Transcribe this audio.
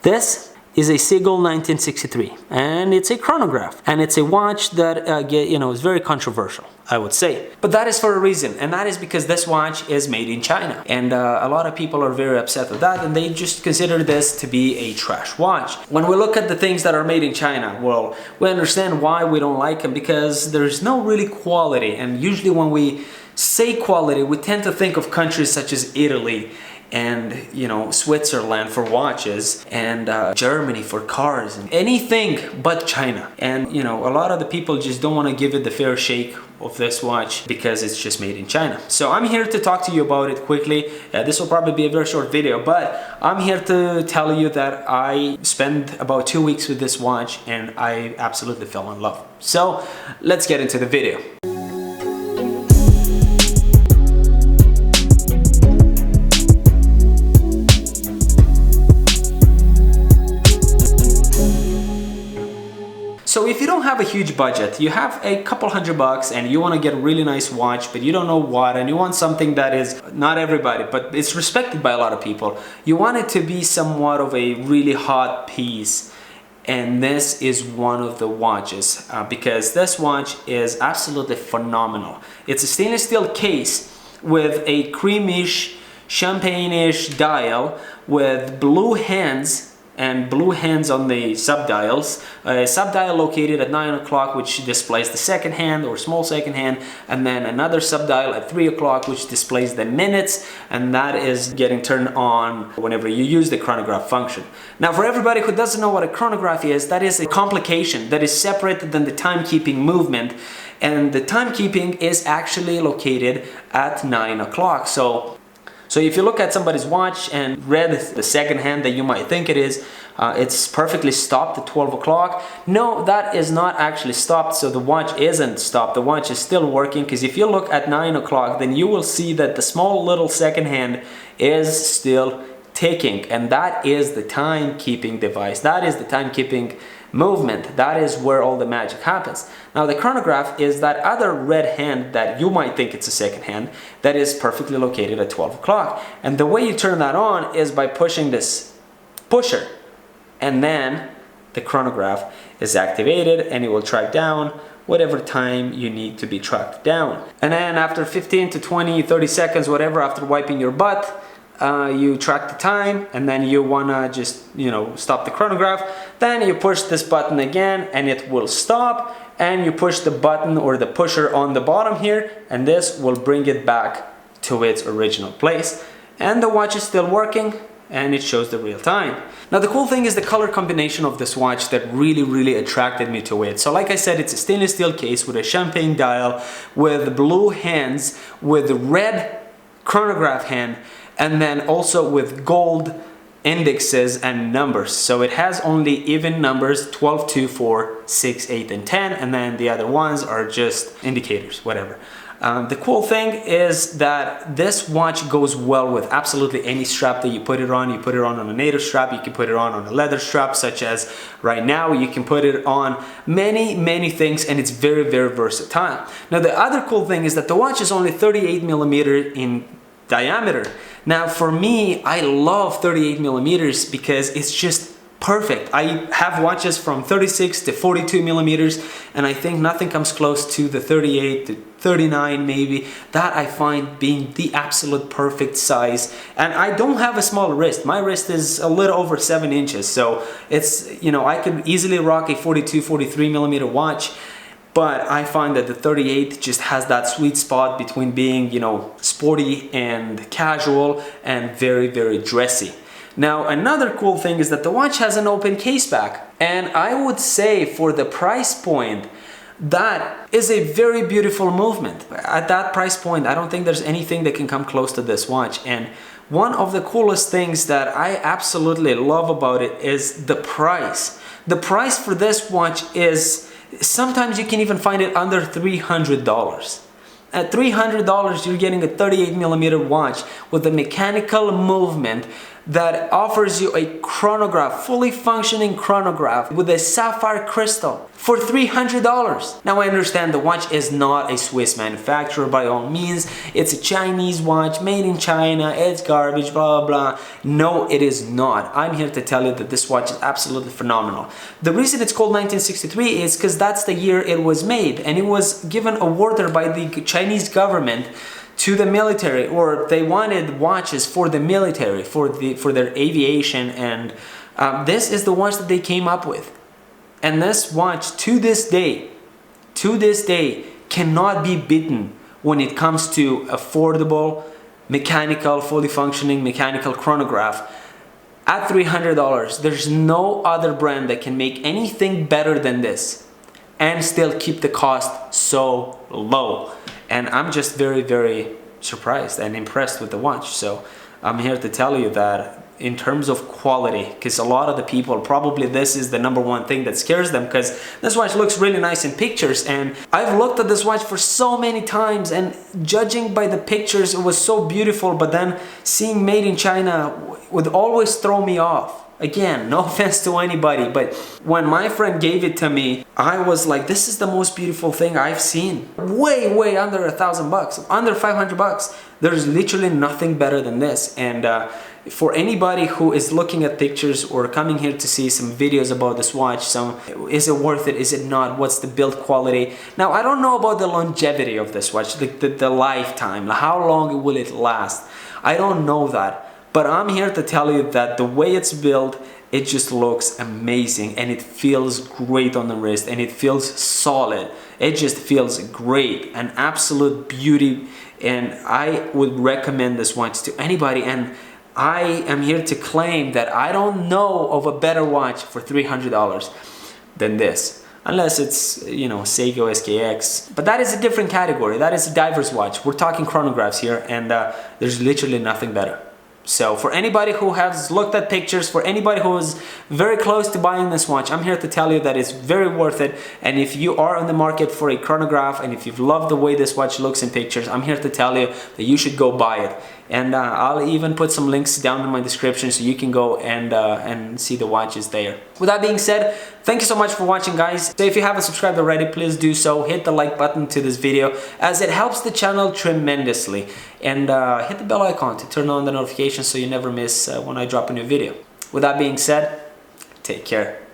This is a Seagull 1963, and it's a chronograph, and it's a watch that is very controversial, I would say. But that is for a reason, and that is because this watch is made in China, and a lot of people are very upset with that, and they just consider this to be a trash watch. When we look at the things that are made in China, well, we understand why we don't like them, because there's no really quality, and usually when we say quality, we tend to think of countries such as Italy and Switzerland for watches, and Germany for cars, and anything but China. And a lot of the people just don't want to give it the fair shake of this watch because it's just made in China. So I'm here to talk to you about it quickly. This will probably be a very short video, but I'm here to tell you that I spent about 2 weeks with this watch and I absolutely fell in love. So let's get into the video. So if you don't have a huge budget, you have a couple $100 and you want to get a really nice watch, but you don't know what, and you want something that is not everybody, but it's respected by a lot of people. You want it to be somewhat of a really hot piece. And this is one of the watches because this watch is absolutely phenomenal. It's a stainless steel case with a creamish, champagne-ish dial with blue hands and blue hands on the subdials. A subdial located at 9 o'clock which displays the second hand or small second hand, and then another subdial at 3 o'clock which displays the minutes, and that is getting turned on whenever you use the chronograph function. Now for everybody who doesn't know what a chronograph is, that is a complication that is separated than the timekeeping movement, and the timekeeping is actually located at 9 o'clock. So if you look at somebody's watch and read the second hand that you might think it is, it's perfectly stopped at 12 o'clock. No, that is not actually stopped, so the watch isn't stopped. The watch is still working, because if you look at 9 o'clock, then you will see that the small little second hand is still ticking, and that is the timekeeping device. That is the timekeeping movement. That is where all the magic happens. Now the chronograph is that other red hand that you might think it's a second hand that is perfectly located at 12 o'clock. And the way you turn that on is by pushing this pusher, and then the chronograph is activated and it will track down whatever time you need to be tracked down. And then after 15 to 20, 30 seconds, whatever, after wiping your butt, you track the time, and then you wanna just stop the chronograph, then you push this button again and it will stop, and you push the button or the pusher on the bottom here, and this will bring it back to its original place, and the watch is still working and it shows the real time. Now the cool thing is the color combination of this watch that really attracted me to it. So like I said, it's a stainless steel case with a champagne dial, with blue hands, with red chronograph hand, and then also with gold indexes and numbers. So it has only even numbers, 12, 2, 4, 6, 8, and 10, and then the other ones are just indicators, whatever. The cool thing is that this watch goes well with absolutely any strap that you put it on. You put it on a native strap, you can put it on a leather strap, such as right now. You can put it on many things, and it's very versatile. Now the other cool thing is that the watch is only 38 millimeter in diameter. Now for me, I love 38 millimeters because it's just perfect. I have watches from 36 to 42 millimeters, and I think nothing comes close to the 38 to 39 maybe. That I find being the absolute perfect size. And I don't have a small wrist. My wrist is a little over 7 inches, so it's, I could easily rock a 42, 43 millimeter watch. But I find that the 38 just has that sweet spot between being, sporty and casual and very dressy. Now another cool thing is that the watch has an open case back, and I would say for the price point, that is a very beautiful movement. At that price point, I don't think there's anything that can come close to this watch. And one of the coolest things that I absolutely love about it is the price. The price for this watch is, sometimes you can even find it under $300. At $300, you're getting a 38 millimeter watch with a mechanical movement that offers you a chronograph, fully functioning chronograph with a sapphire crystal for $300. Now I understand the watch is not a Swiss manufacturer by all means. It's a Chinese watch made in China. It's garbage, blah, blah, blah. No, it is not. I'm here to tell you that this watch is absolutely phenomenal. The reason it's called 1963 is because that's the year it was made, and it was given a order by the Chinese government to the military, or they wanted watches for the military, for their aviation, and this is the watch that they came up with. And this watch to this day cannot be beaten when it comes to affordable mechanical, fully functioning mechanical chronograph at $300. There's no other brand that can make anything better than this and still keep the cost so low. And I'm just very, very surprised and impressed with the watch. So I'm here to tell you that in terms of quality, because a lot of the people, probably this is the #1 thing that scares them, because this watch looks really nice in pictures, and I've looked at this watch for so many times, and judging by the pictures it was so beautiful, but then seeing made in China would always throw me off. Again, no offense to anybody, but when my friend gave it to me, I was like, this is the most beautiful thing I've seen. Way under $1,000, under $500. There's literally nothing better than this. And for anybody who is looking at pictures or coming here to see some videos about this watch, is it worth it, is it not, what's the build quality? Now, I don't know about the longevity of this watch, the lifetime, how long will it last? I don't know that. But I'm here to tell you that the way it's built, it just looks amazing, and it feels great on the wrist, and it feels solid. It just feels great, an absolute beauty, and I would recommend this watch to anybody. And I am here to claim that I don't know of a better watch for $300 than this. Unless it's, you know, Seagull SKX. But that is a different category. That is a diver's watch. We're talking chronographs here, and there's literally nothing better. So for anybody who has looked at pictures, for anybody who is very close to buying this watch, I'm here to tell you that it's very worth it. And if you are on the market for a chronograph, and if you've loved the way this watch looks in pictures, I'm here to tell you that you should go buy it. And I'll even put some links down in my description so you can go and see the watches there. With that being said, thank you so much for watching, guys. So if you haven't subscribed already, please do so. Hit the like button to this video, as it helps the channel tremendously. And hit the bell icon to turn on the notifications so you never miss when I drop a new video. With that being said, take care.